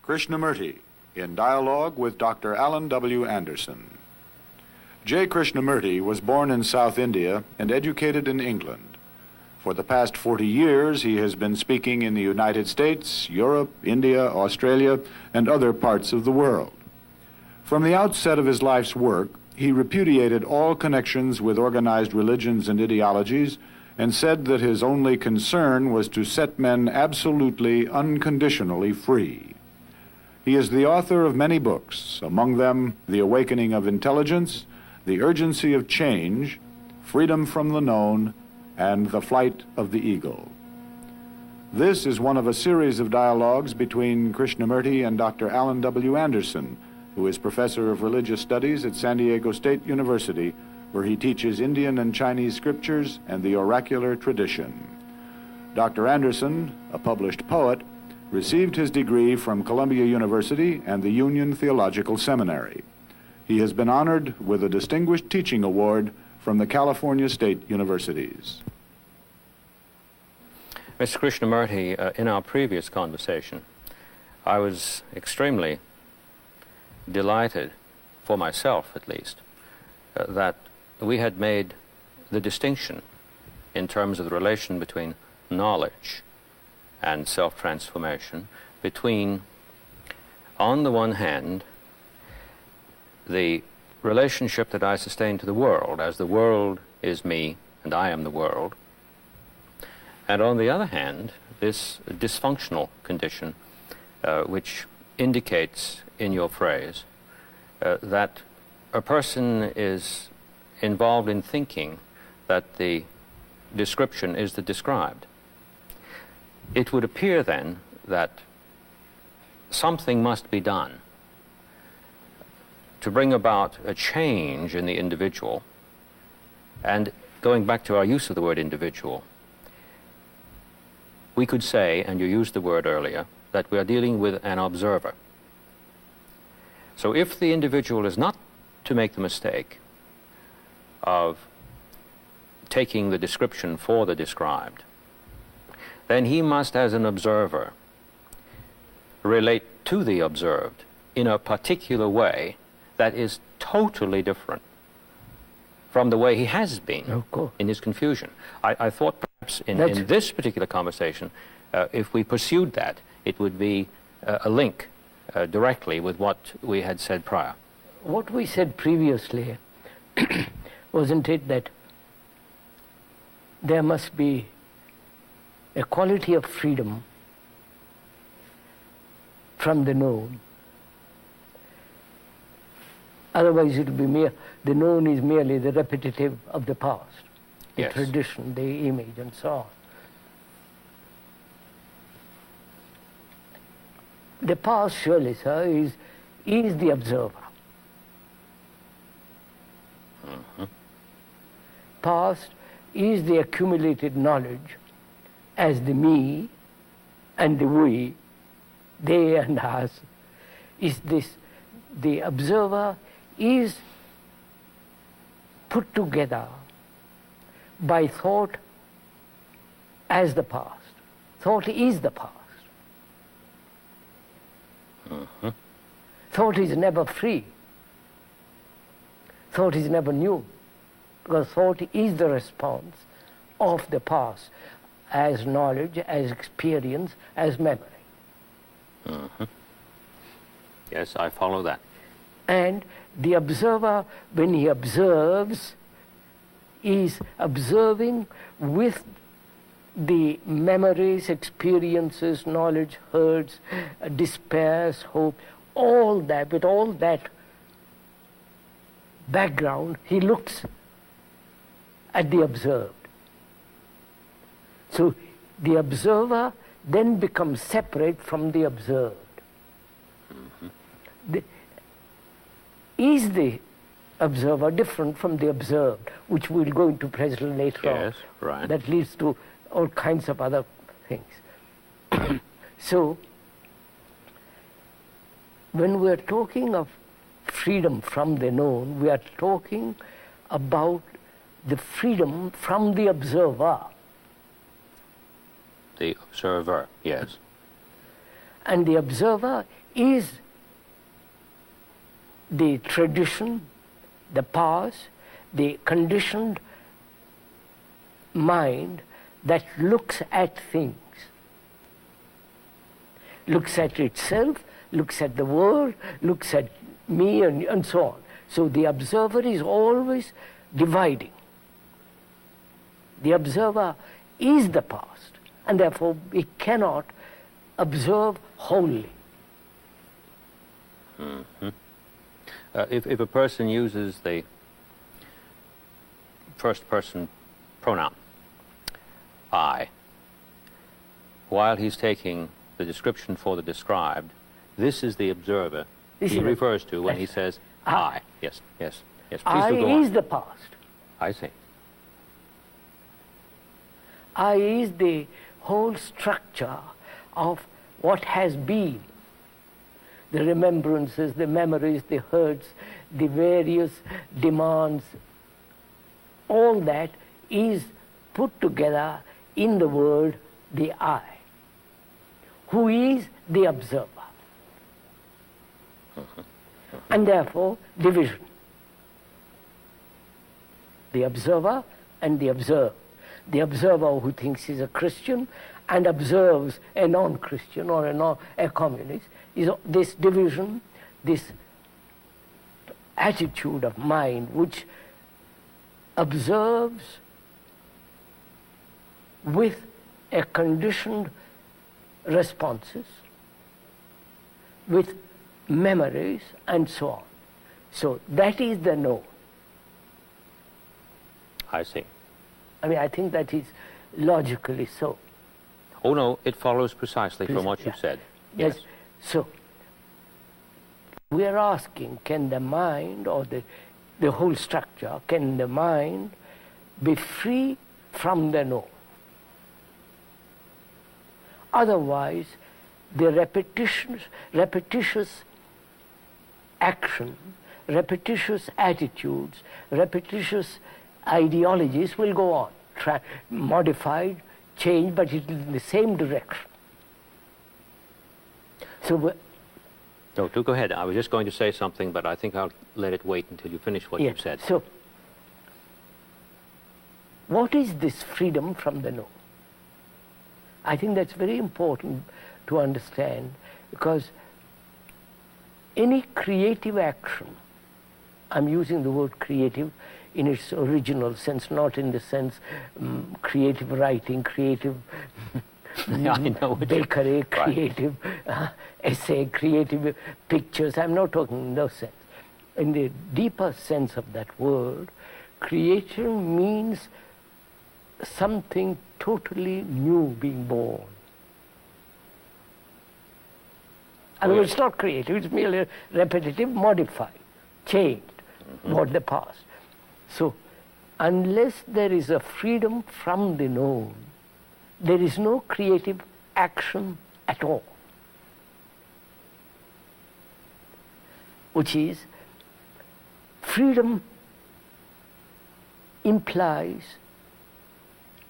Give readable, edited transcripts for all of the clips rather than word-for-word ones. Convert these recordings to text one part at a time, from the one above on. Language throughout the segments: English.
Krishnamurti, in dialogue with Dr. Alan W. Anderson. J. Krishnamurti was born in South India and educated in England. For the past 40 years, he has been speaking in the United States, Europe, India, Australia, and other parts of the world. From the outset of his life's work, he repudiated all connections with organized religions and ideologies and said that his only concern was to set men absolutely, unconditionally free. He is the author of many books, among them The Awakening of Intelligence, The Urgency of Change, Freedom from the Known, and The Flight of the Eagle. This is one of a series of dialogues between Krishnamurti and Dr. Alan W. Anderson, who is professor of religious studies at San Diego State University, where he teaches Indian and Chinese scriptures and the oracular tradition. Dr. Anderson, a published poet, received his degree from Columbia University and the Union Theological Seminary. He has been honored with a Distinguished Teaching Award from the California State Universities. Mr. Krishnamurti, in our previous conversation, I was extremely delighted, for myself at least, that we had made the distinction in terms of the relation between knowledge and self-transformation, between, on the one hand, the relationship that I sustain to the world, as the world is me and I am the world, and on the other hand, this dysfunctional condition which indicates in your phrase that a person is involved in thinking that the description is the described. It would appear then that something must be done to bring about a change in the individual. And going back to our use of the word individual, we could say, and you used the word earlier, that we are dealing with an observer. So if the individual is not to make the mistake of taking the description for the described, then he must, as an observer, relate to the observed in a particular way that is totally different from the way he has been in his confusion. I thought perhaps in this particular conversation, if we pursued that, it would be a link directly with what we had said prior. What we said previously, wasn't it that there must be a quality of freedom from the known? Otherwise it will be mere, the known is merely the repetitive of the past, the tradition, the image, and so on. The past, surely, sir, is the observer. Past is the accumulated knowledge as the me and the we, they and us, is this, the observer is put together by thought as the past. Thought is the past. Thought is never free. Thought is never new, because thought is the response of the past as knowledge, as experience, as memory. Yes, I follow that. And the observer, when he observes, is observing with the memories, experiences, knowledge, hurts, despairs, hope, all that, with all that background, he looks at the observed. So the observer then becomes separate from the observed. Is the observer different from the observed, which we'll go into presently later on. Yes, right. That leads to all kinds of other things. So, when we're talking of freedom from the known, we are talking about the freedom from the observer. The observer, yes. And the observer is the tradition, the past, the conditioned mind that looks at things, looks at itself, looks at the world, looks at me, and so on. So the observer is always dividing. The observer is the past, and therefore he cannot observe wholly. Mm-hmm. If a person uses the first person pronoun, I, while he's taking the description for the described, this is the observer he refers to when he says I. Yes, yes, yes. Please do go on. I is the past. I see. I is the whole structure of what has been. The remembrances, the memories, the hurts, the various demands, all that is put together in the word, the I, who is the observer. And therefore, division. The observer and the observed. The observer who thinks he's a Christian and observes a non-Christian or a communist, is this division, this attitude of mind which observes with a conditioned responses, with memories and so on. So that is the known. I see. I mean, I think that is logically so. Oh no, it follows precisely from what you said. Yes. So we are asking, can the mind or the whole structure, can the mind be free from the known? Otherwise, the repetitious action, repetitious attitudes, repetitious ideologies will go on, modified, changed, but it is in the same direction. So, no, do go ahead. I was just going to say something, but I think I'll let it wait until you finish what you've said. So, what is this freedom from the known? I think that's very important to understand, because any creative action, I'm using the word creative in its original sense, not in the sense creative writing, creative bakery, creative essay, creative pictures. I'm not talking in those sense. In the deeper sense of that word, creation means something totally new being born. And it's not creative, it's merely repetitive, modified, changed, not the past. So, unless there is a freedom from the known, there is no creative action at all. Which is, freedom implies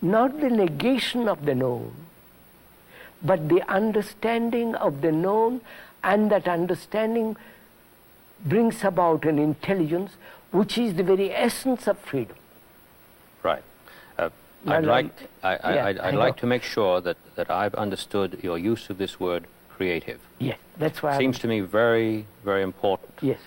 not the negation of the known, but the understanding of the known, and that understanding brings about an intelligence which is the very essence of freedom. Right. I'd like to make sure that I've understood your use of this word creative. Yes, that's why seems to me very, very important. Yes.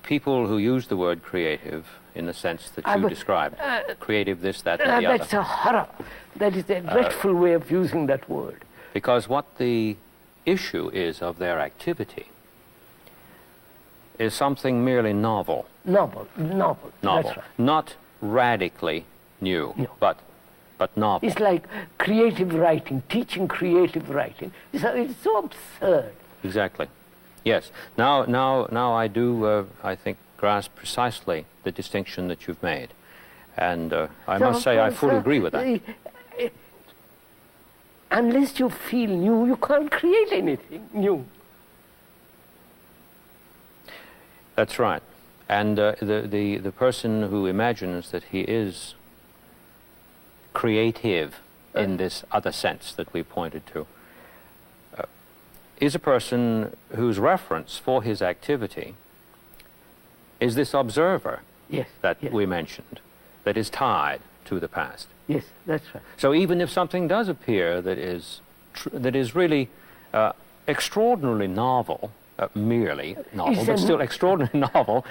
People who use the word creative in the sense that you described, creative this, that, and the other. That's a horror. That is a dreadful way of using that word. Because what the issue is of their activity is something merely novel. Novel. That's right. Not radically new, but novel. It's like creative writing, teaching creative writing. It's so absurd. Exactly. Yes. Now I do, I think, grasp precisely the distinction that you've made. And I must say I fully agree with that. Unless you feel new, you can't create anything new. That's right. And the person who imagines that he is creative in this other sense that we pointed to is a person whose reference for his activity is this observer Yes. that yes. we mentioned, that is tied to the past. Yes, that's right. So even if something does appear that is really extraordinarily novel, merely novel, but still extraordinarily novel,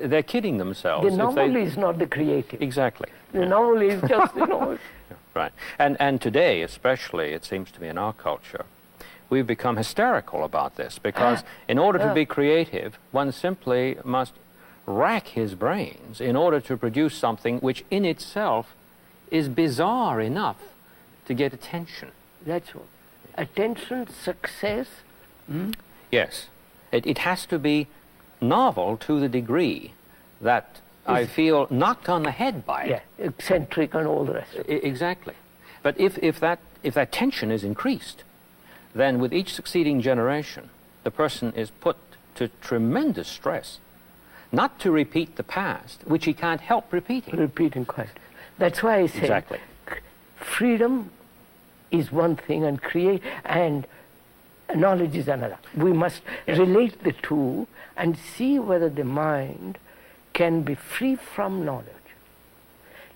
they're kidding themselves. The novel is not the creative. Exactly. The novel is just, you know. Right. And today, especially, it seems to me in our culture, we've become hysterical about this because in order to be creative, one simply must rack his brains in order to produce something which in itself is bizarre enough to get attention. That's all. Attention, success. Yes. It has to be novel to the degree that I feel knocked on the head by it. Yeah, eccentric and all the rest. Exactly. But if that tension is increased, then with each succeeding generation, the person is put to tremendous stress, not to repeat the past, which he can't help repeating. Repeating quite. That's why I say Exactly. freedom is one thing and knowledge is another. We must relate the two and see whether the mind can be free from knowledge.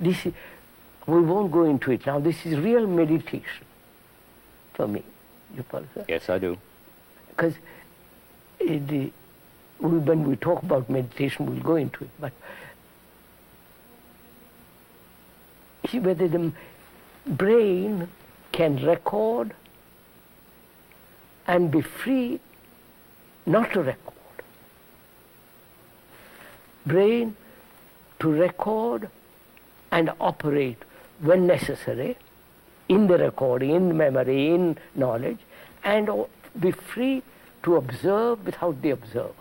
We won't go into it now. This is real meditation for me. You follow, sir? Yes, I do. Because when we talk about meditation, we'll go into it. But see whether the brain can record and be free not to record. Brain to record and operate when necessary in the recording, in memory, in knowledge, and be free to observe without the observer.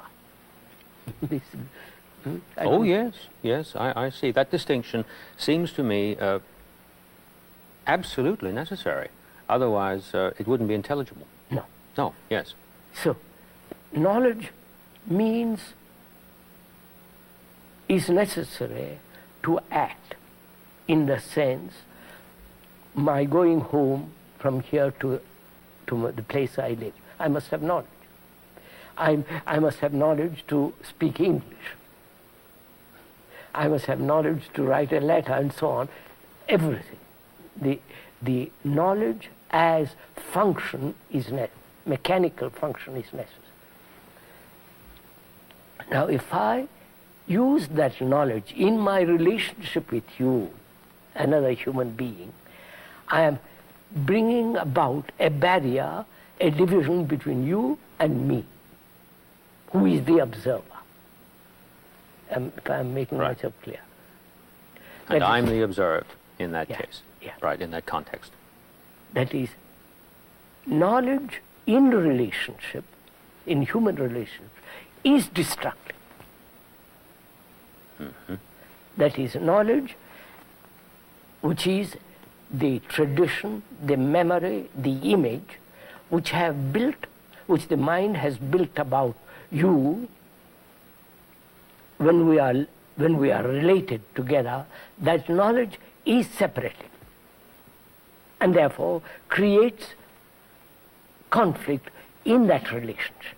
Yes, I see. That distinction seems to me absolutely necessary. Otherwise, it wouldn't be intelligible. No. No, yes. So, knowledge is necessary to act in the sense my going home from here to the place I live. I must have knowledge. I must have knowledge to speak English. I must have knowledge to write a letter and so on. Everything. The knowledge as function is mechanical function is necessary. Now if I use that knowledge in my relationship with you, another human being, I am bringing about a barrier, a division between you and me, who is the observer. If I'm making myself clear. And I'm the observed in that case. Yeah. Right, in that context. That is, knowledge in relationship, in human relationship, is destructive. That is, knowledge which is the tradition, the memory, the image, which the mind has built about you when we are related together, that knowledge is separated and therefore creates conflict in that relationship.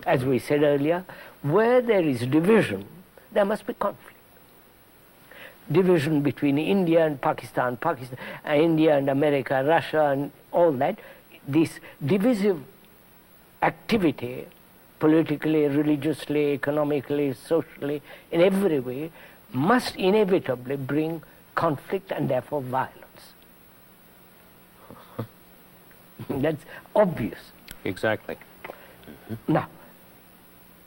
As we said earlier, where there is division, there must be conflict. Division between India and Pakistan, India and America, Russia and all that, this divisive activity, politically, religiously, economically, socially, in every way, must inevitably bring conflict and therefore violence. That's obvious. Exactly. Now,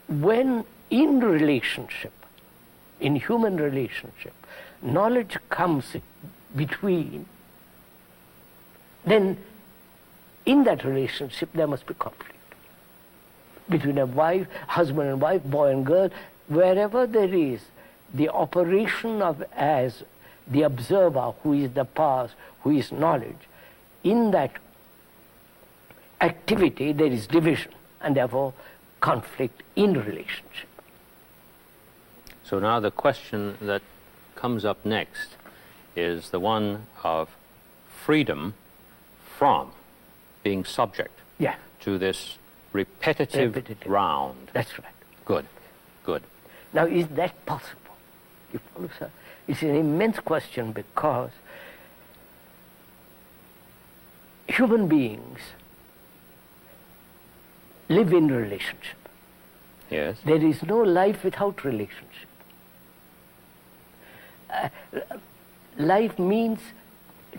when in relationship, in human relationship, knowledge comes between, then in that relationship there must be conflict. Between a wife, husband and wife, boy and girl, wherever there is the operation of as the observer who is the past, who is knowledge, in that activity there is division and therefore conflict in relationship. So now the question that comes up next is the one of freedom from being subject Yeah, to this repetitive round. that's right. Good, good. Now, is that possible? You follow, sir? It's an immense question because human beings live in relationship. Yes. There is no life without relationship. Life means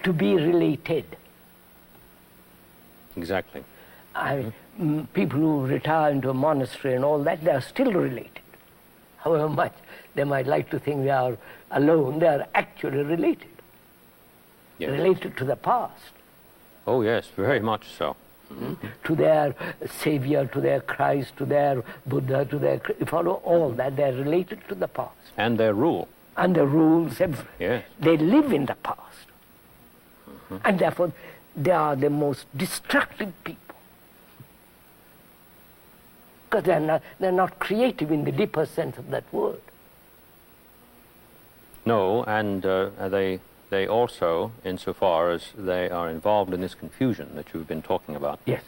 to be related. Exactly. People who retire into a monastery and all that, they are still related. However much they might like to think they are alone, they are actually related. Yes. Related to the past, Oh, yes, very much so. to their Savior, to their Christ, to their Buddha, to their... You follow all that, they are related to the past. And their rule. And the rules, everything. Yes. They live in the past. And therefore, they are the most destructive people. Because they're not creative in the deeper sense of that word. No, and they also, insofar as they are involved in this confusion that you've been talking about, Yes.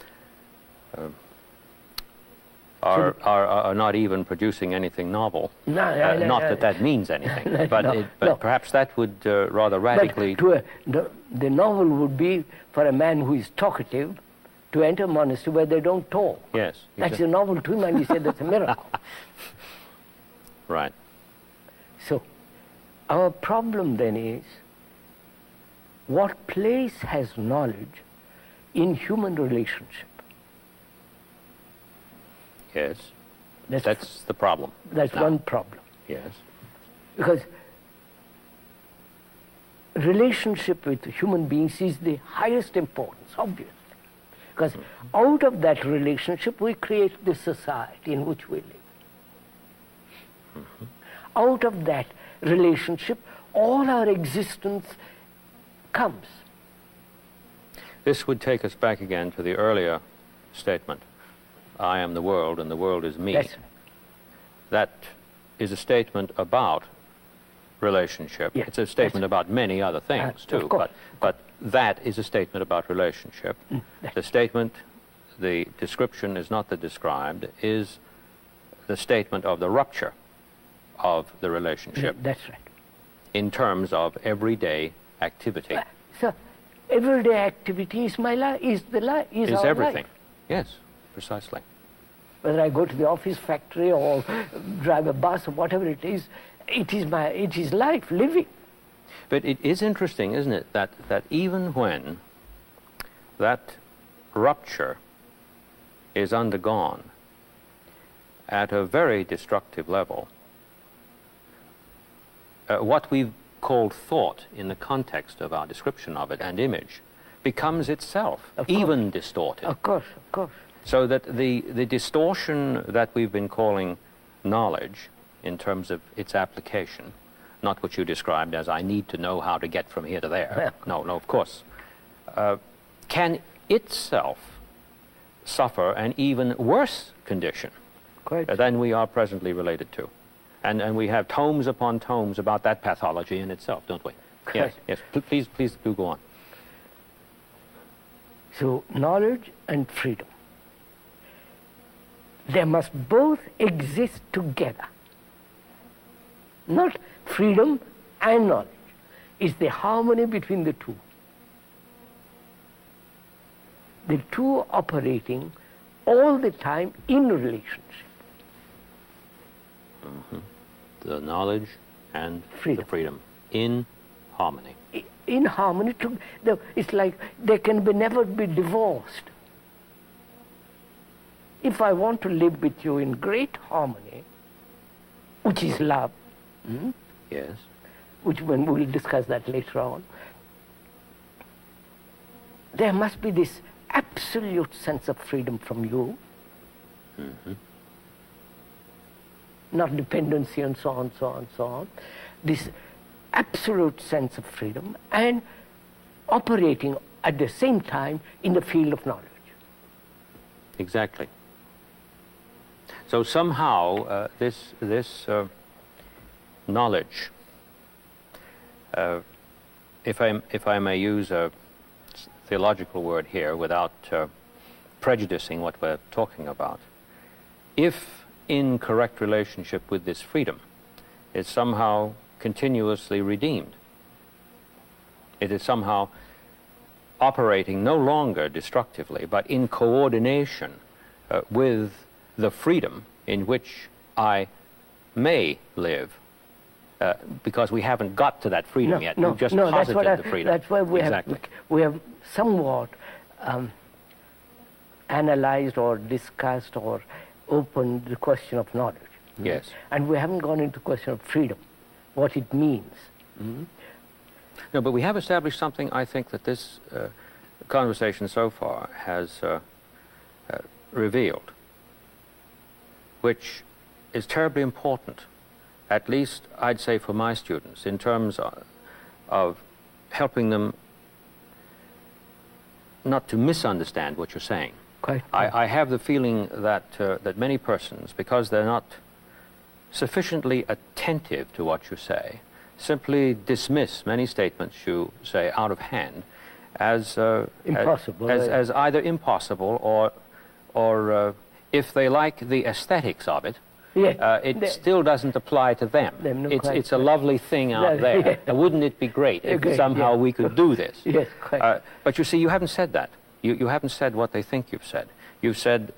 are not even producing anything novel. No, not that that means anything, but, No, but no. perhaps that would rather radically... But the novel would be for a man who is talkative to enter a monastery where they don't talk. Yes. That's a novel to him, and he said that's a miracle. Right. So, our problem then is, what place has knowledge in human relationship? Yes. That's the problem. That's now. one problem. Yes. Because relationship with human beings is the highest importance, obviously. Because out of that relationship we create the society in which we live. Out of that relationship all our existence comes. This would take us back again to the earlier statement, I am the world and the world is me. That's right. That is a statement about relationship. Yeah, it's a statement about many other things too, of course. but that is a statement about relationship. The statement, the description is not the described, is the statement of the rupture of the relationship That's right. in terms of everyday activity. So everyday activity is my life, is our Everything. life. Yes, precisely. Whether I go to the office, factory, or drive a bus, or whatever it is life, living. But it is interesting, isn't it, that even when that rupture is undergone at a very destructive level, what we've called thought in the context of our description of it and image becomes itself even distorted. Of course, of course. So that the distortion that we've been calling knowledge in terms of its application, not what you described as I need to know how to get from here to there. No, of course. Can itself suffer an even worse condition than we are presently related to? And we have tomes upon tomes about that pathology in itself, don't we? Correct. Yes. Please do go on. So knowledge and freedom, they must both exist together. Not freedom and knowledge. It's the harmony between the two. The two operating all the time in relationship. The knowledge and Freedom. the freedom in harmony. In harmony, it's like they can never be divorced. If I want to live with you in great harmony, which is love, Yes. which when we'll discuss that later on, there must be this absolute sense of freedom from you, not dependency and so on, so on, so on. This absolute sense of freedom and operating at the same time in the field of knowledge. Exactly. So somehow this knowledge, if I may use a theological word here without prejudicing what we're talking about. If in correct relationship with this freedom, it's somehow continuously redeemed, it is somehow operating no longer destructively, but in coordination with the freedom in which I may live, because we haven't got to that freedom yet. We've just posited the freedom. That's why we have somewhat analyzed or discussed or opened the question of knowledge. Yes. And we haven't gone into the question of freedom, what it means. Mm-hmm. No, but we have established something, I think, that this conversation so far has revealed, which is terribly important, at least I'd say for my students, in terms of helping them not to misunderstand what you're saying. Quite. I have the feeling that that many persons, because they're not sufficiently attentive to what you say, simply dismiss many statements you say out of hand as impossible, as either impossible or if they like the aesthetics of it, it still doesn't apply to them. It's a lovely thing out there. Yeah. Now, wouldn't it be great if somehow we could do this? Yes, quite. But you see, you haven't said that. You haven't said what they think you've said. You've said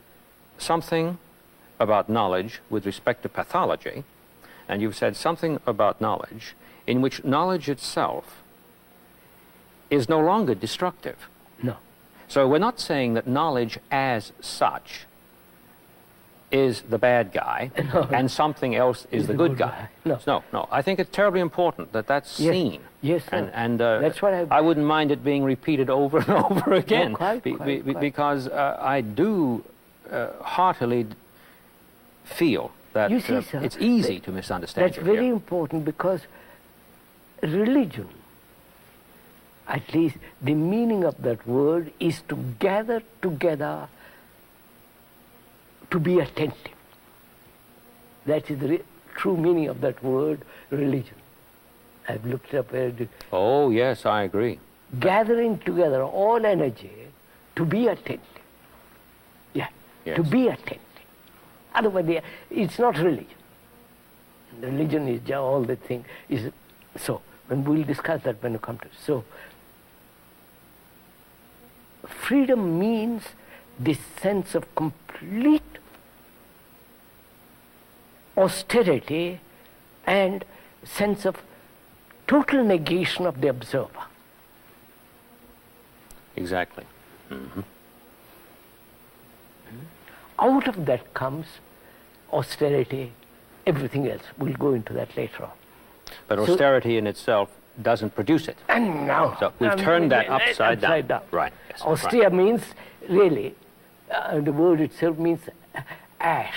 something about knowledge with respect to pathology, and you've said something about knowledge in which knowledge itself is no longer destructive. No. So we're not saying that knowledge as such is the bad guy and something else is the good guy. No. I think it's terribly important that that's seen. Yes, sir. And that's what I wouldn't mind it being repeated over and over again. No, quite. Because I do heartily feel that you see, sir, it's easy to misunderstand. That's very important, because religion, at least the meaning of that word, is to gather together to be attentive. That is the true meaning of that word, religion. I've looked up where it is. Oh, yes, I agree. Gathering together all energy to be attentive. Yeah, yes. To be attentive. Otherwise, it's not religion. Religion is just all the thing. So, and we'll discuss that when we come to it. So, freedom means this sense of complete austerity and sense of total negation of the observer. Exactly. Mm-hmm. Out of that comes austerity, everything else. We'll go into that later on. But austerity in itself doesn't produce it. And now, so we've turned that upside down. Right. Yes, austere means, really, the word itself means ash.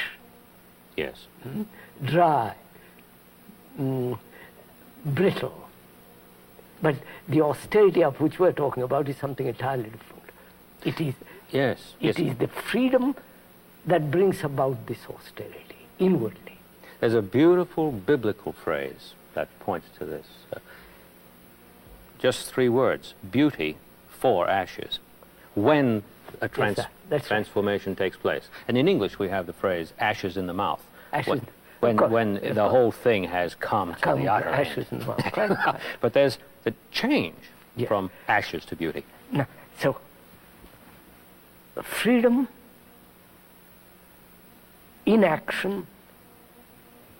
Yes. Dry, brittle. But the austerity of which we're talking about is something entirely different. It is. Yes. It is the freedom that brings about this austerity inwardly. There's a beautiful biblical phrase that points to this. Just 3 words: beauty for ashes. When a transformation takes place. And in English we have the phrase ashes in the mouth. Ashes. When the whole thing has come to the utter ashes end. in the mouth. But there's the change from ashes to beauty. No. So, freedom in action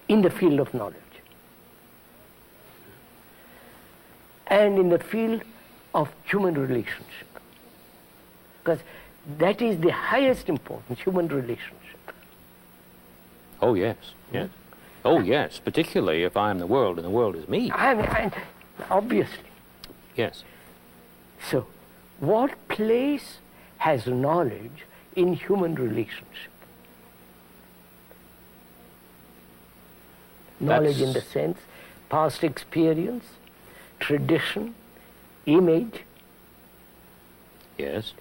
in the field of knowledge and in the field of human relationship, because that is the highest importance, human relationship. Oh yes, yes. Oh yes, particularly if I am the world and the world is me. I mean, obviously. Yes. So, what place has knowledge in human relationship? Knowledge in the sense, past experience, tradition, image. Yes.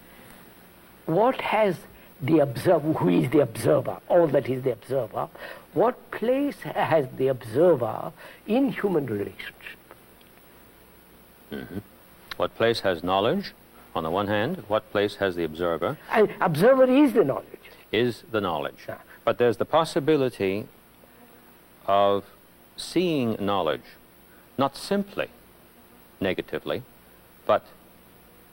What has the observer, who is the observer, all that is the observer, what place has the observer in human relationship? Mm-hmm. What place has knowledge? On the one hand, what place has the observer? And observer is the knowledge. Is the knowledge. Yeah. But there's the possibility of seeing knowledge, not simply negatively, but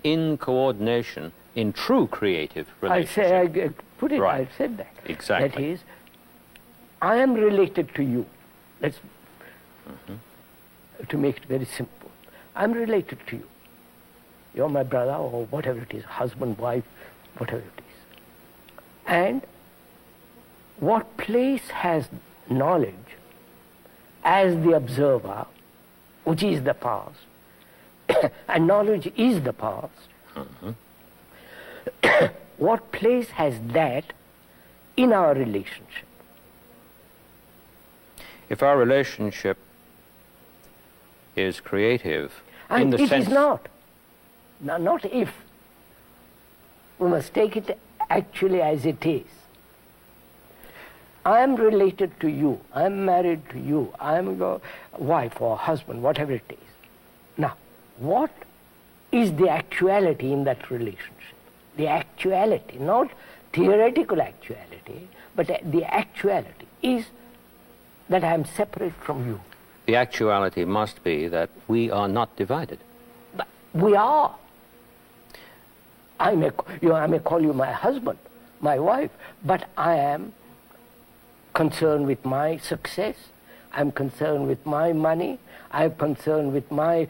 in coordination, in true creative relationship. I put it, Right. I said that. Exactly. That is, I am related to you. Let's, to make it very simple. I'm related to you. You're my brother or whatever it is, husband, wife, whatever it is. And what place has knowledge as the observer, which is the past, and knowledge is the past, what place has that in our relationship? If our relationship is creative, in And the it sense... is not. Not if. We must take it actually as it is. I am related to you. I am married to you. I am your wife or husband, whatever it is. Now, what is the actuality in that relationship? The actuality, not theoretical actuality, but the actuality is that I am separate from you. The actuality must be that we are not divided. But we are. I may call you my husband, my wife, but I am concerned with my success. I'm concerned with my money. I'm concerned with my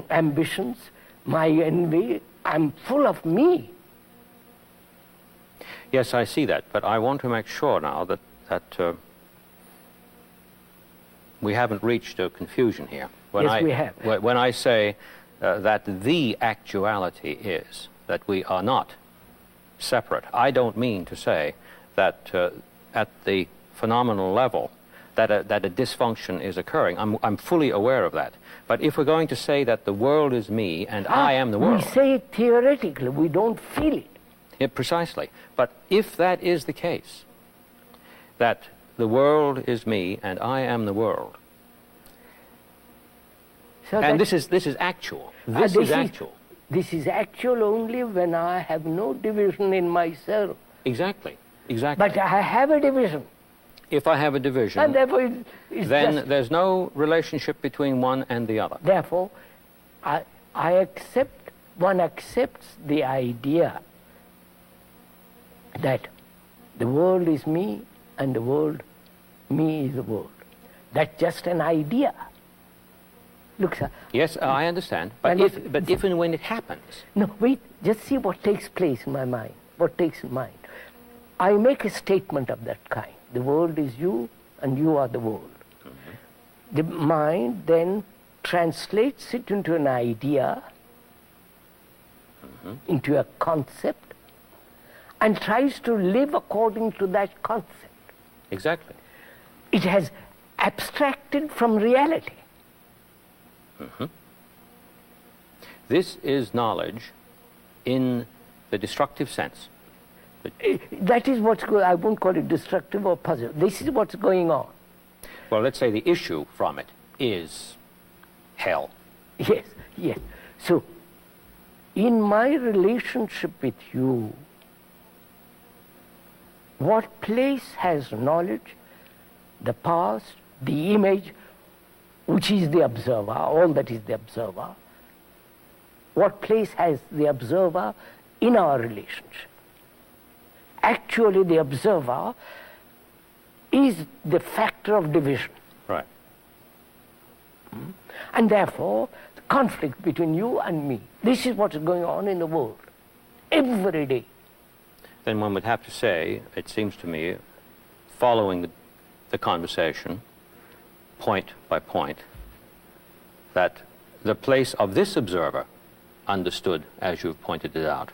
ambitions, my envy. I'm full of me. Yes, I see that, but I want to make sure now that we haven't reached a confusion here. Yes, we have. When I say that the actuality is that we are not separate, I don't mean to say that at the phenomenal level that a dysfunction is occurring. I'm fully aware of that. But if we're going to say that the world is me and I am the world... We say it theoretically, we don't feel it. Yeah, precisely. But if that is the case, that the world is me and I am the world, So and this is actual. This is actual. This is actual only when I have no division in myself. Exactly. Exactly. But I have a division. If I have a division, And therefore it's then just, there's no relationship between one and the other. therefore I accept, one accepts the idea that the world is me and the world, me is the world. That's just an idea. Look, sir. Yes, I understand. But And if and when it happens, No, wait, just see what takes place in my mind. What takes in mind. I make a statement of that kind. The world is you and you are the world. The mind then translates it into an idea, into a concept, and tries to live according to that concept. exactly. It has abstracted from reality. This is knowledge in the destructive sense. That is what's going, I won't call it destructive or positive. This is what's going on. Well, let's say the issue from it is hell. Yes, yes. So, in my relationship with you, what place has knowledge, the past, the image, which is the observer, all that is the observer, what place has the observer in our relationship? Actually, the observer is the factor of division. Right. And therefore, the conflict between you and me. This is what's going on in the world, every day. Then one would have to say, it seems to me, following the conversation, point by point, that the place of this observer, understood as you've pointed it out,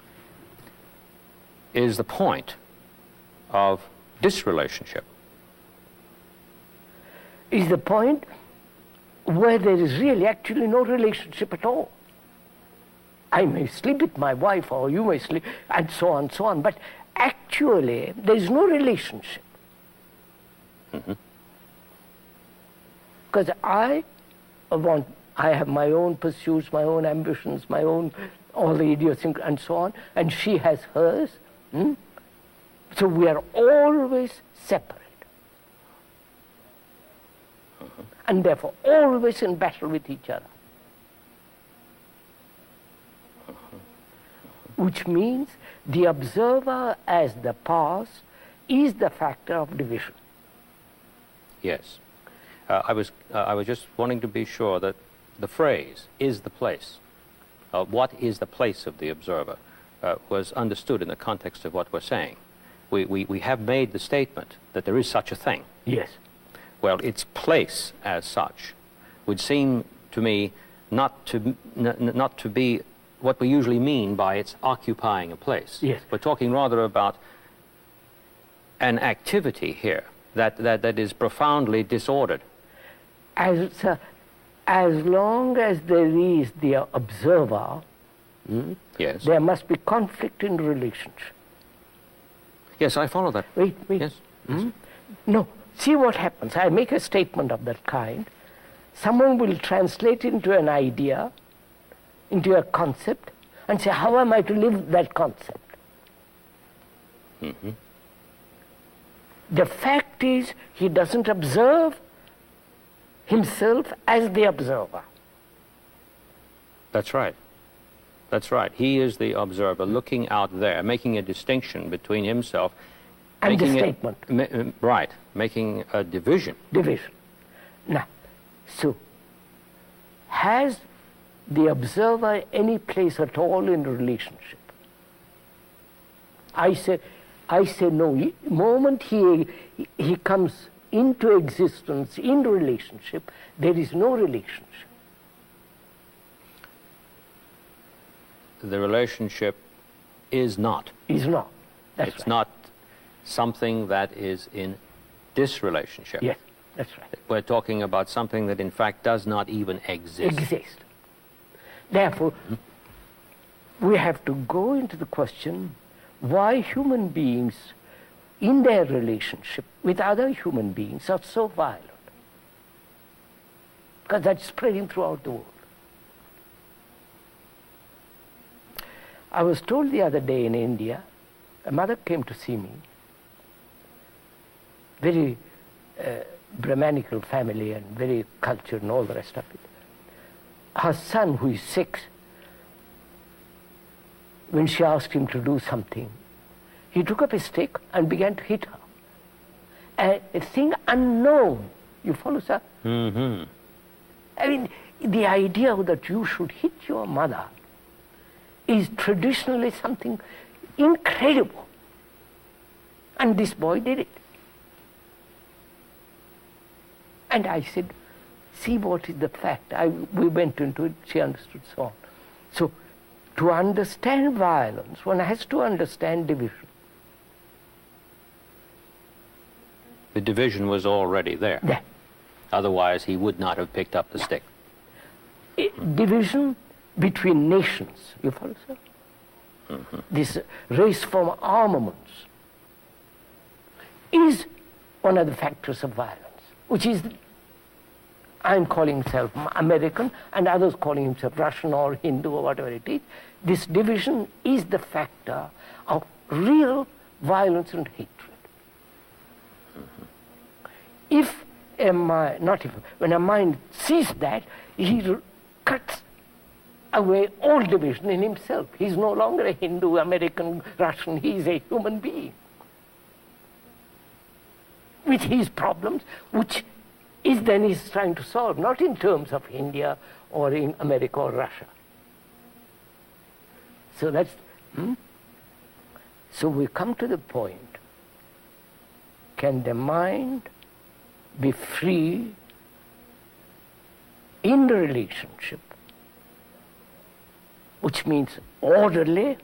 is the point of disrelationship. Is the point where there is really actually no relationship at all. I may sleep with my wife or you may sleep, and so on, but actually there is no relationship. Because I have my own pursuits, my own ambitions, my own all the idiosyncrasies and so on, and she has hers. So we are always separate. And therefore always in battle with each other. Which means the observer as the past is the factor of division. Yes. I was just wanting to be sure that the phrase, is the place, what is the place of the observer, was understood in the context of what we're saying. We have made the statement that there is such a thing. Yes. Well, its place as such would seem to me not to be what we usually mean by its occupying a place. Yes. We're talking rather about an activity here that is profoundly disordered. As long as there is the observer, Yes. there must be conflict in relationship. Yes, I follow that. Wait. Yes. No, see what happens. I make a statement of that kind. Someone will translate into an idea, into a concept, and say, how am I to live that concept? The fact is, he doesn't observe himself as the observer. That's right. That's right. He is the observer looking out there, making a distinction between himself And the making statement. Right, making a division. Division. Now, so, has the observer any place at all in relationship? I say no. The moment he comes into existence in relationship, there is no relationship. The relationship is not. Is not. That's It's right. not something that is in disrelationship. Yes, that's right. We're talking about something that in fact does not even exist. Exist. Therefore, we have to go into the question why human beings in their relationship with other human beings are so violent. Because that's spreading throughout the world. I was told the other day in India, a mother came to see me, very Brahmanical family and very cultured and all the rest of it. Her son, who is 6, when she asked him to do something, he took up a stick and began to hit her. A thing unknown. You follow, sir? I mean, the idea that you should hit your mother is traditionally something incredible. And this boy did it. And I said, see what is the fact. We went into it, she understood, so on. So, to understand violence, one has to understand division. The division was already there. Yeah. Otherwise, he would not have picked up the stick. Division between nations, you follow, sir? This race from armaments is one of the factors of violence, which is, I'm calling myself American and others calling himself Russian or Hindu or whatever it is. This division is the factor of real violence and hatred. If a mind, not if, when a mind sees that, he cuts away all division in himself. He's no longer a Hindu, American, Russian, he's a human being with his problems, which is then he's trying to solve, not in terms of India or in America or Russia. So that's, so we come to the point, can the mind be free in the relationship, which means orderly,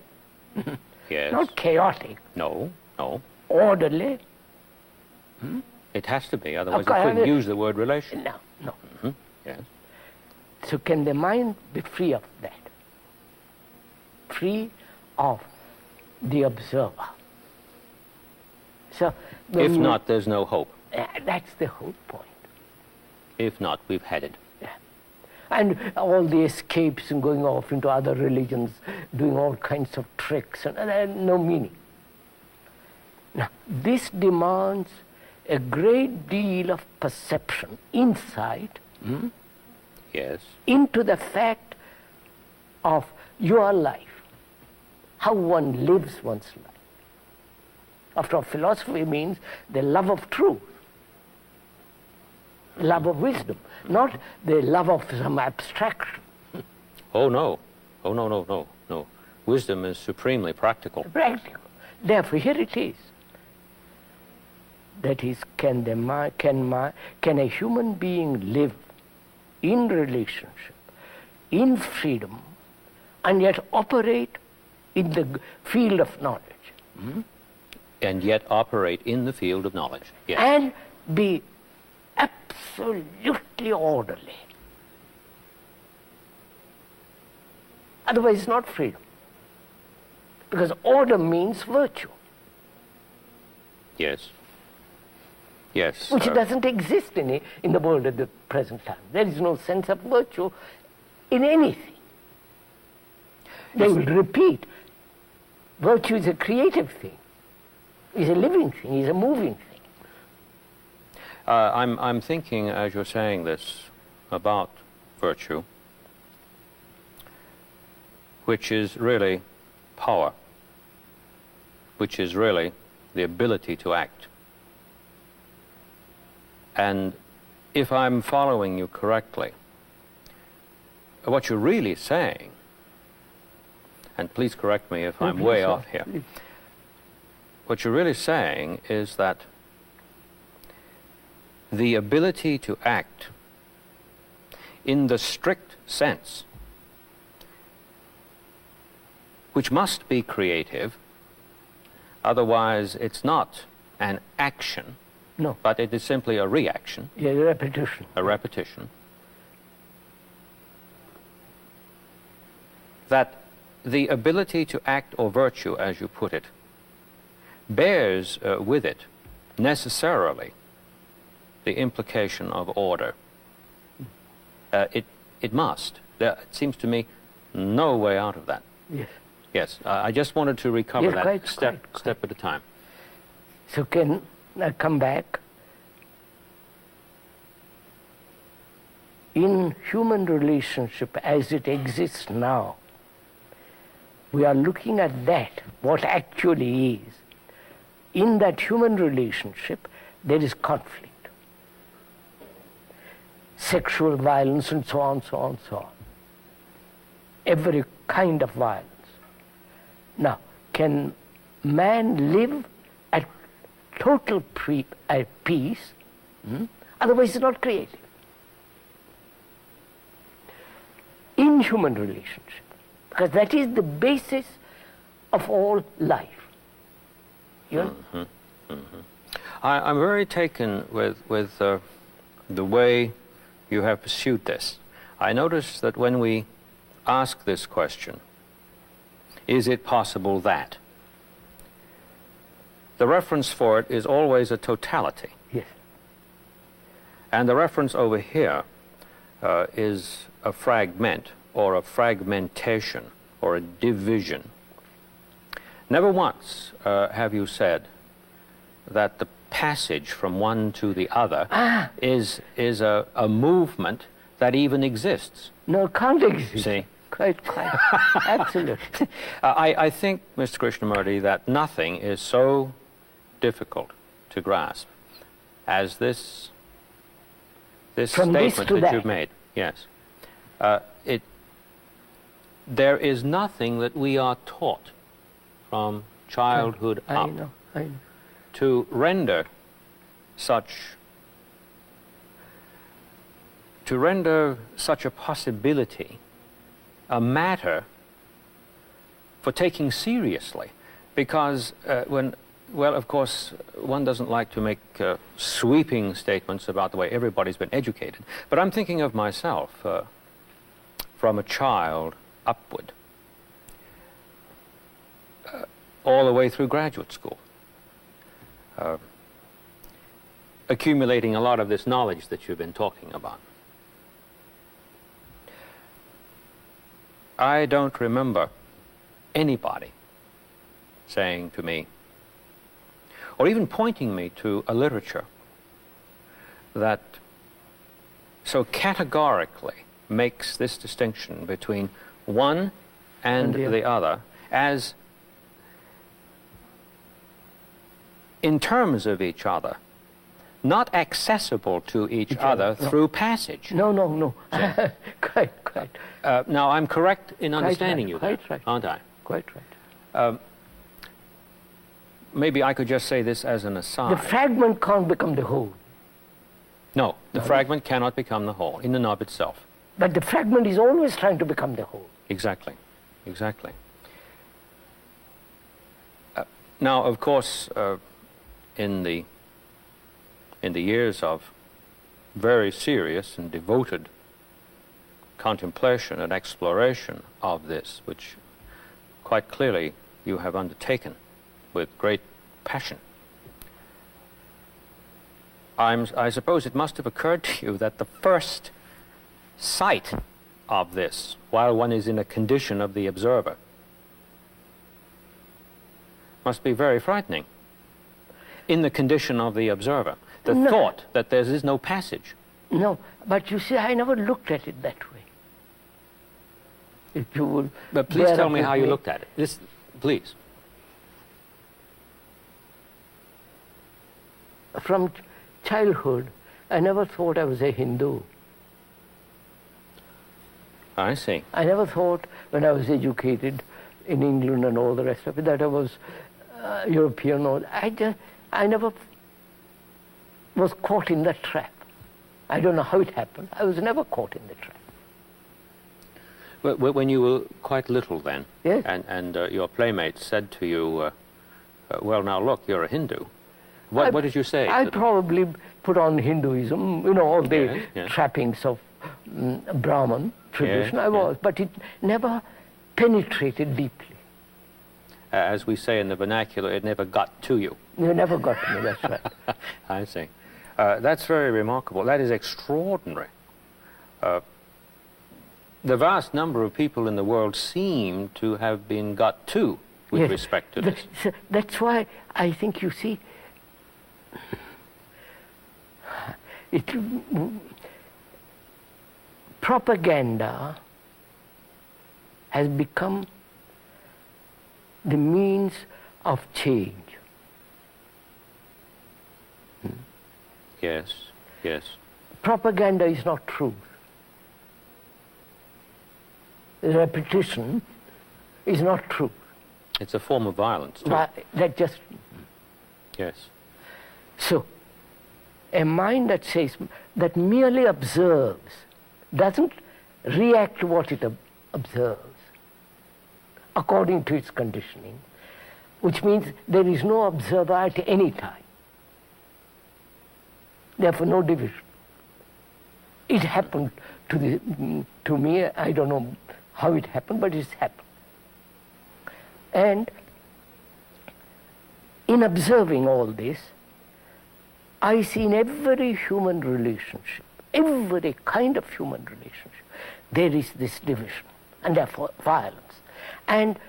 Yes. not chaotic, No. orderly? It has to be, otherwise Okay, you couldn't use the word relation. No. Yes. So can the mind be free of that? Free of the observer. So If not, there's no hope. that's the whole point. If not, we've had it. Yeah. and all the escapes and going off into other religions, doing all kinds of tricks, and no meaning. Now, this demands a great deal of perception, insight, Yes. into the fact of your life, how one lives one's life. After all, philosophy means the love of truth, love of wisdom, not the love of some abstraction. Oh, no. Oh, no, no, no, no. Wisdom is supremely practical. Practical. Therefore, here it is. That is, can a human being live in relationship, in freedom, and yet operate in the field of knowledge? And yet operate in the field of knowledge. Yes. And be absolutely orderly. Otherwise, it's not freedom. Because order means virtue, Yes. Yes. which doesn't exist in the world at the present time. There is no sense of virtue in anything. They will repeat, virtue is a creative thing, is a living thing, is a moving thing. I'm thinking, as you're saying this, about virtue, which is really power, which is really the ability to act. And if I'm following you correctly, what you're really saying, and please correct me if I'm way off here, what you're really saying is that the ability to act in the strict sense, which must be creative, otherwise it's not an action, No. but it is simply a reaction, Yeah, repetition. a repetition, that the ability to act, or virtue as you put it, bears with it necessarily the implication of order. It must. There seems to me no way out of that. Yes. Yes, I just wanted to recover Yes, that quite, step at a time. So can I come back? In human relationship as it exists now, we are looking at that, what actually is. In that human relationship, there is conflict. Sexual violence and so on, so on, so on. Every kind of violence. Now, can man live at total peace? Otherwise, it's not creative. In human relationship, because that is the basis of all life. You know? I'm very taken with the way you have pursued this. I notice that when we ask this question, is it possible that? The reference for it is always a totality. Yes. And the reference over here is a fragment, or a fragmentation, or a division. Never once have you said that the passage from one to the other is a movement that even exists. No, can't exist. See? Quite. Absolutely. I think, Mr. Krishnamurti, that nothing is so difficult to grasp as this From this statement to that that. you've made. Yes. There is nothing that we are taught from childhood I up know. to render such a possibility a matter for taking seriously, because of course, one doesn't like to make sweeping statements about the way everybody's been educated, but I'm thinking of myself from a child upward, all the way through graduate school, accumulating a lot of this knowledge that you've been talking about. I don't remember anybody saying to me, or even pointing me to a literature that so categorically makes this distinction between one and the other as in terms of each other, not accessible to each other through passage. No. Quite. Now, I'm correct in understanding you there, aren't I? Quite right. Maybe I could just say this as an aside. The fragment can't become the whole. No, the fragment cannot become the whole in and of itself. But the fragment is always trying to become the whole. Exactly. Now, of course, in the years of very serious and devoted contemplation and exploration of this, which quite clearly you have undertaken with great passion, I suppose it must have occurred to you that the first sight of this, while one is in a condition of the observer, must be very frightening. In the condition of the observer, the thought that there is no passage. No, but you see, I never looked at it that way. If you would. But please tell me how you looked at it. This, please. From childhood, I never thought I was a Hindu. I see. I never thought, when I was educated in England and all the rest of it, that I was European. Or I never was caught in that trap. I don't know how it happened. I was never caught in the trap. When you were quite little then, yes, and your playmates said to you, well, now look, you're a Hindu. What did you say? I probably put on Hinduism, all the yes. trappings of Brahman tradition. I was, but it never penetrated deeply. As we say in the vernacular, it never got to you. You never got to me, that's right. I see. That's very remarkable. That is extraordinary. The vast number of people in the world seem to have been got to with respect to this. That's why I think, you see, propaganda has become the means of change. Yes. Propaganda is not truth. Repetition is not truth. It's a form of violence, too. That just... Yes. So, a mind that merely observes, doesn't react to what it observes according to its conditioning, which means there is no observer at any time. Therefore, no division. It happened to me. I don't know how it happened, but it's happened. And in observing all this, I see in every human relationship, every kind of human relationship, there is this division, and therefore violence. And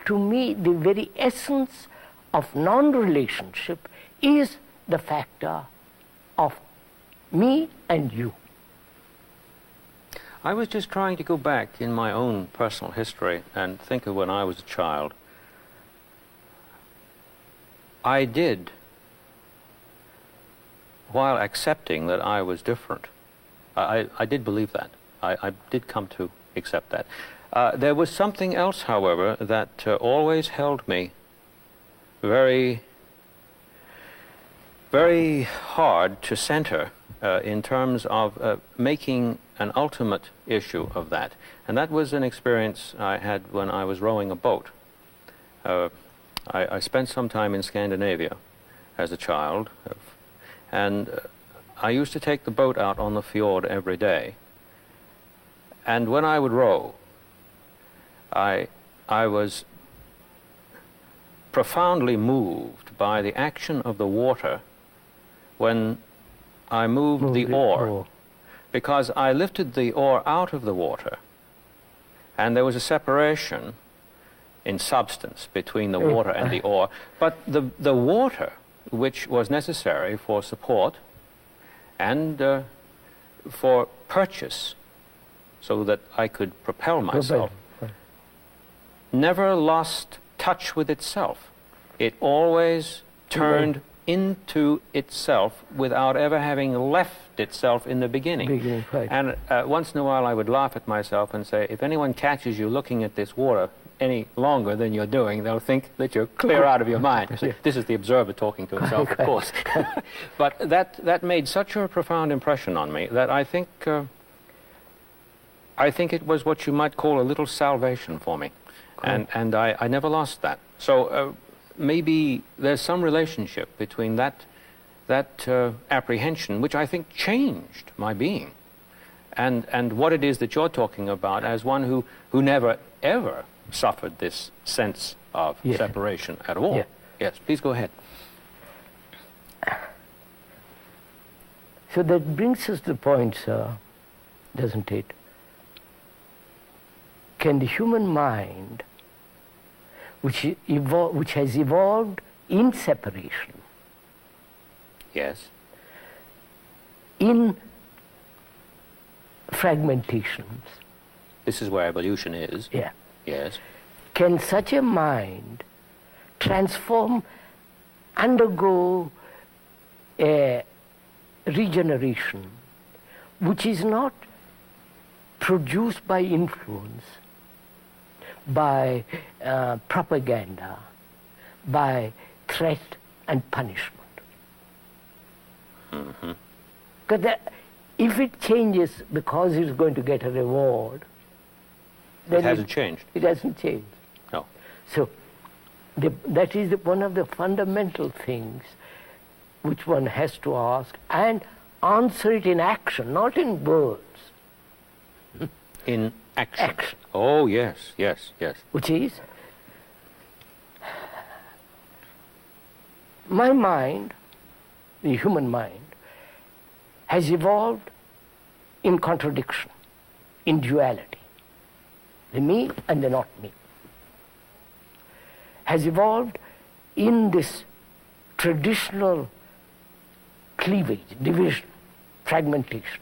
to me, the very essence of non-relationship is the factor of me and you. I was just trying to go back in my own personal history and think of when I was a child. I did, while accepting that I was different, I did believe that. I did come to accept that. There was something else, however, that always held me very, very hard to center in terms of making an ultimate issue of that. And that was an experience I had when I was rowing a boat. I spent some time in Scandinavia as a child, and I used to take the boat out on the fjord every day. And when I would row, I was profoundly moved by the action of the water when I moved the oar, because I lifted the oar out of the water and there was a separation in substance between the water and the ore. But the water, which was necessary for support and for purchase, so that I could propel myself, never lost touch with itself. It always turned into itself without ever having left itself in the beginning. And once in a while I would laugh at myself and say, if anyone catches you looking at this water any longer than you're doing, they'll think that you're clear out of your mind. So this is the observer talking to himself, of course. But that made such a profound impression on me that I think it was what you might call a little salvation for me. And I never lost that. So maybe there's some relationship between that apprehension, which I think changed my being, and what it is that you're talking about as one who never, ever suffered this sense of separation at all. Yeah. Yes, please go ahead. So that brings us to the point, sir, doesn't it? Can the human mind, which has evolved in separation, Yes. in fragmentations, This is where evolution is. yeah, Yes. can such a mind transform, undergo a regeneration which is not produced by influence, by propaganda, by threat and punishment? Because if it changes because it's going to get a reward, then It hasn't changed. It hasn't changed. No. So that is one of the fundamental things which one has to ask and answer it in action, not in words. In action. Action. Oh, yes, yes, yes. Which is, my mind, the human mind, has evolved in contradiction, in duality. The me and the not me. Has evolved in this traditional cleavage, division, fragmentation.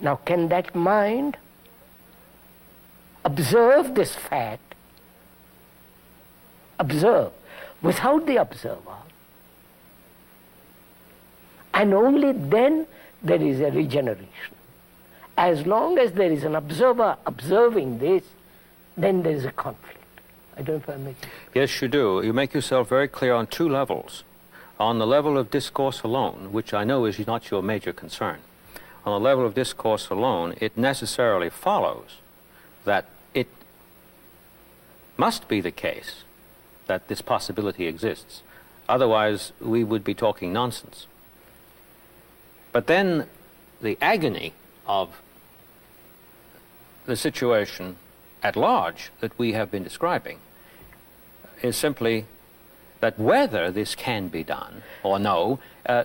Now, can that mind observe this fact, observe, without the observer, and only then there is a regeneration. As long as there is an observer observing this, then there is a conflict. I don't know if I'm making sense. Yes, you do. You make yourself very clear on two levels. On the level of discourse alone, which I know is not your major concern, on the level of discourse alone, it necessarily follows that it must be the case that this possibility exists. Otherwise, we would be talking nonsense. But then the agony of the situation at large that we have been describing is simply that whether this can be done or no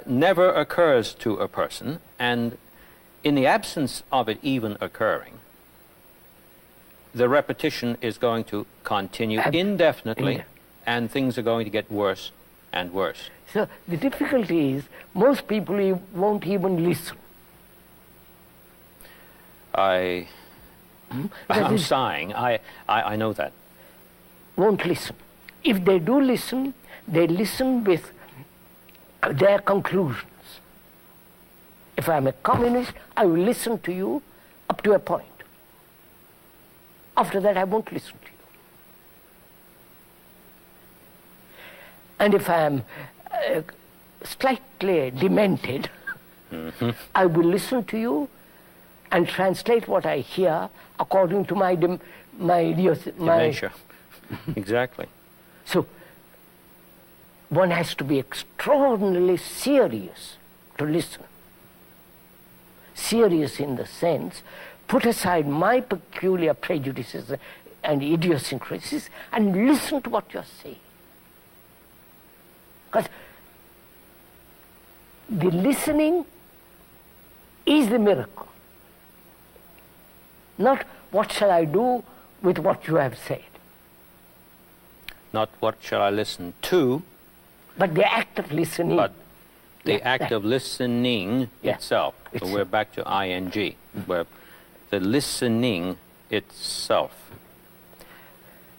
never occurs to a person, and in the absence of it even occurring, the repetition is going to continue indefinitely, and things are going to get worse and worse. So the difficulty is most people won't even listen. I'm sighing. I know that. Won't listen. If they do listen, they listen with their conclusions. If I'm a communist, I will listen to you up to a point. After that, I won't listen to you. And if I'm slightly demented, I will listen to you and translate what I hear according to my Dementia. Exactly. So one has to be extraordinarily serious to listen. Serious in the sense, put aside my peculiar prejudices and idiosyncrasies and listen to what you're saying. Because the listening is the miracle. Not what shall I do with what you have said, Not what shall I listen to, but the act of listening. but the Yeah, act of listening Yeah. itself. So Itself. we're back to ing, where the listening itself.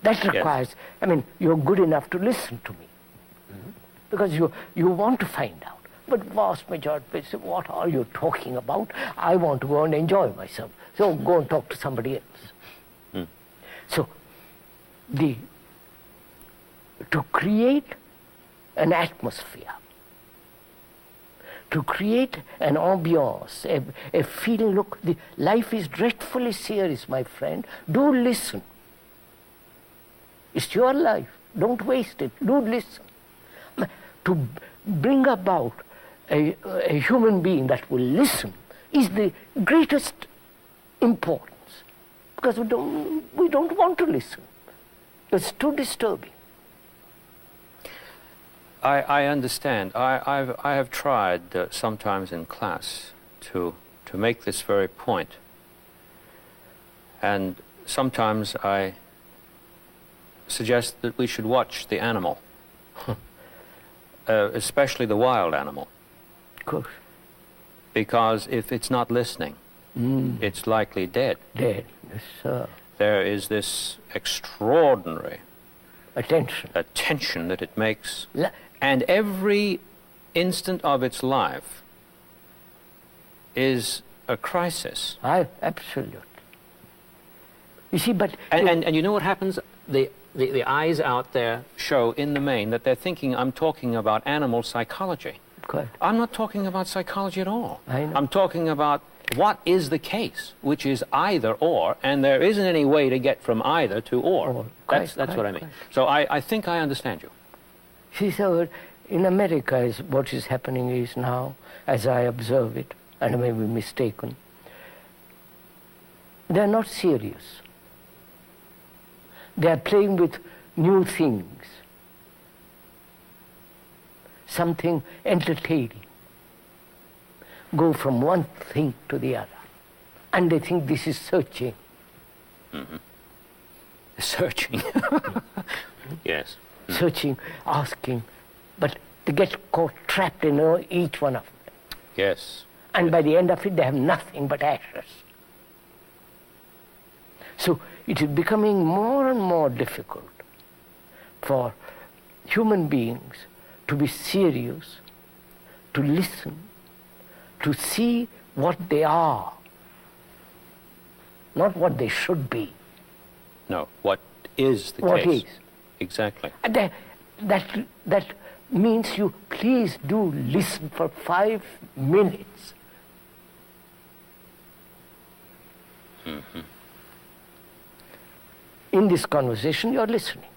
That requires, I mean, you're good enough to listen to me. Because you want to find out. But vast majority say, what are you talking about? I want to go and enjoy myself. So go and talk to somebody else. So to create an atmosphere, to create an ambiance, a feeling, look, life is dreadfully serious, my friend. Do listen. It's your life. Don't waste it. Do listen. To bring about a human being that will listen is the greatest importance. Because we don't want to listen. It's too disturbing. I understand. I have tried sometimes in class to make this very point. And sometimes I suggest that we should watch the animal, especially the wild animal. Of course. Because if it's not listening, it's likely dead. Dead. Yes, sir. There is this extraordinary Attention. that it makes. And every instant of its life is a crisis. Absolutely. You see, but... And you know what happens? The eyes out there show in the main that they're thinking I'm talking about animal psychology. Correct. I'm not talking about psychology at all. I know. I'm talking about what is the case, which is either or, and there isn't any way to get from either to or. That's what I mean. So I think I understand you. See, so in America, what is happening is now, as I observe it, and I may be mistaken, they're not serious. They're playing with new things, something entertaining. Go from one thing to the other. And they think this is searching. Searching. Yes. Searching, asking, but they get caught, trapped in each one of them. Yes. And by the end of it, they have nothing but ashes. So it is becoming more and more difficult for human beings to be serious, to listen, to see what they are, not what they should be. No, what is the What case? is. Exactly. And that means you please do listen for 5 minutes. In this conversation, you are listening.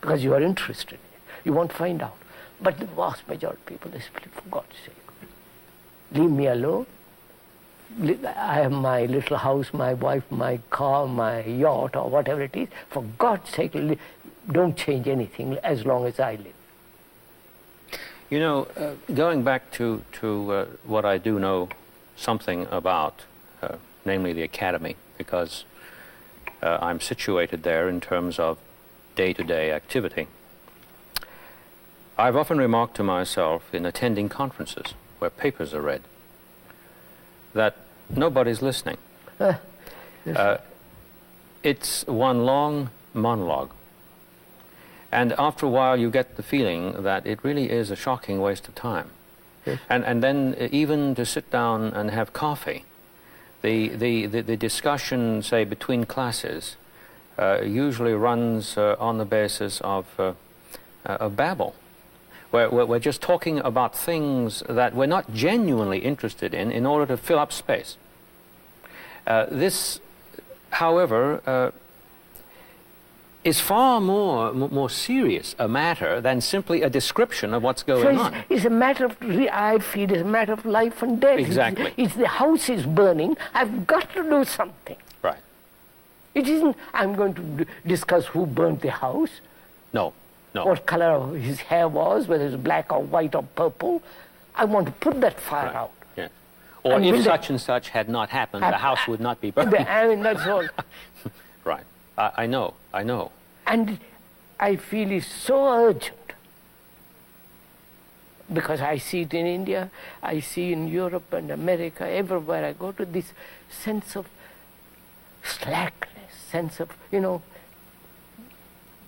Because you are interested. You want to find out. But the vast majority of people, they say, for God's sake, leave me alone. I have my little house, my wife, my car, my yacht, or whatever it is. For God's sake, don't change anything as long as I live. You know, going back to what I do know something about, namely the academy, because I'm situated there in terms of day-to-day activity. I've often remarked to myself in attending conferences where papers are read that nobody's listening. Yes. It's one long monologue. And after a while you get the feeling that it really is a shocking waste of time. Yes. And then even to sit down and have coffee, the discussion, say, between classes usually runs on the basis of babble. We're just talking about things that we're not genuinely interested in order to fill up space. This, however, is far more serious a matter than simply a description of what's going on. It's a matter of, I feel, it's a matter of life and death. Exactly. It's the house is burning, I've got to do something. Right. It isn't, I'm going to discuss who burnt the house, No. what color his hair was, whether it's black or white or purple. I want to put that fire out. Yeah. Or And if will such and such had not happened, the house would not be burned. I mean, that's all. Right. I know. And I feel it's so urgent, because I see it in India, I see in Europe and America, everywhere I go to, this sense of slackness, sense of,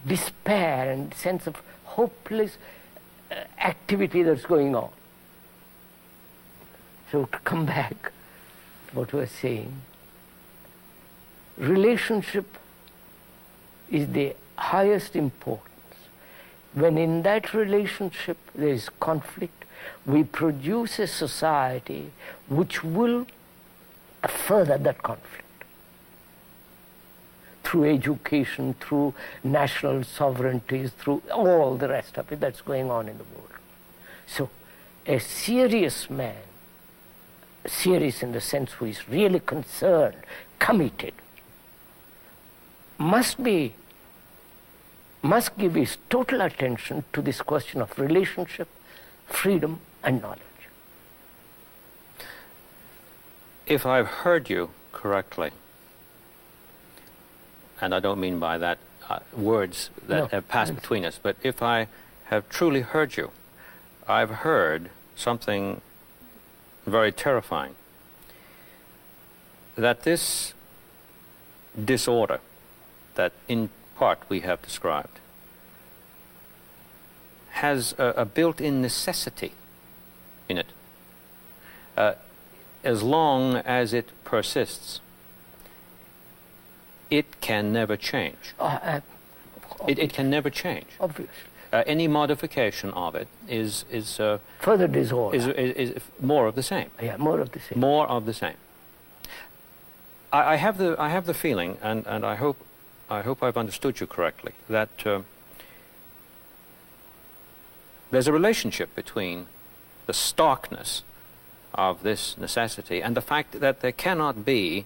despair and sense of hopeless activity that's going on. So to come back to what we were saying, relationship is the highest importance. When in that relationship there is conflict, we produce a society which will further that conflict through education, through national sovereignties, through all the rest of it that's going on in the world. So a serious man, serious in the sense who is really concerned, committed, must give his total attention to this question of relationship, freedom, and knowledge. If I've heard you correctly, and I don't mean by that words that have passed between us, but if I have truly heard you, I've heard something very terrifying. That this disorder that in part we have described has a built-in necessity in it. As long as it persists, it can never change. It can never change. Obviously. Any modification of it is further disorder. Is more of the same. Yeah, more of the same. More of the same. I have the feeling, and I hope I've understood you correctly, that there's a relationship between the starkness of this necessity and the fact that there cannot be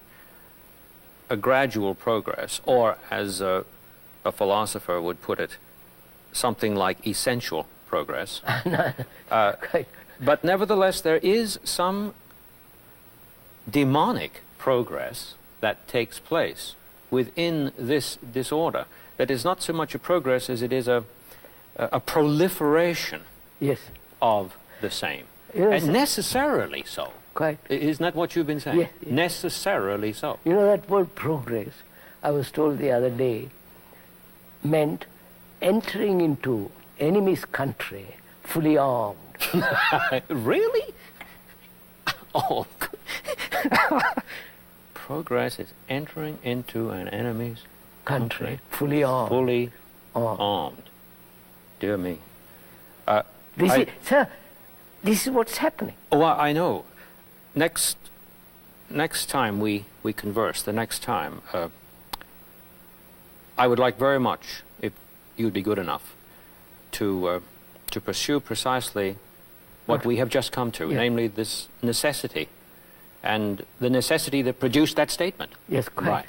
a gradual progress, or as a philosopher would put it, something like essential progress. But nevertheless, there is some demonic progress that takes place within this disorder. That is not so much a progress as it is a proliferation of the same. Yes. And necessarily so. Quite. Isn't that what you've been saying? Yes. Necessarily so. You know, that word progress, I was told the other day, meant entering into enemy's country fully armed. Really? Oh, progress is entering into an enemy's country fully armed. Fully armed. Dear me. Sir, this is what's happening. Oh, I know. Next time we converse, the next time, I would like very much, if you'd be good enough, to pursue precisely what we have just come to, namely this necessity, and the necessity that produced that statement. Yes, quite. Right.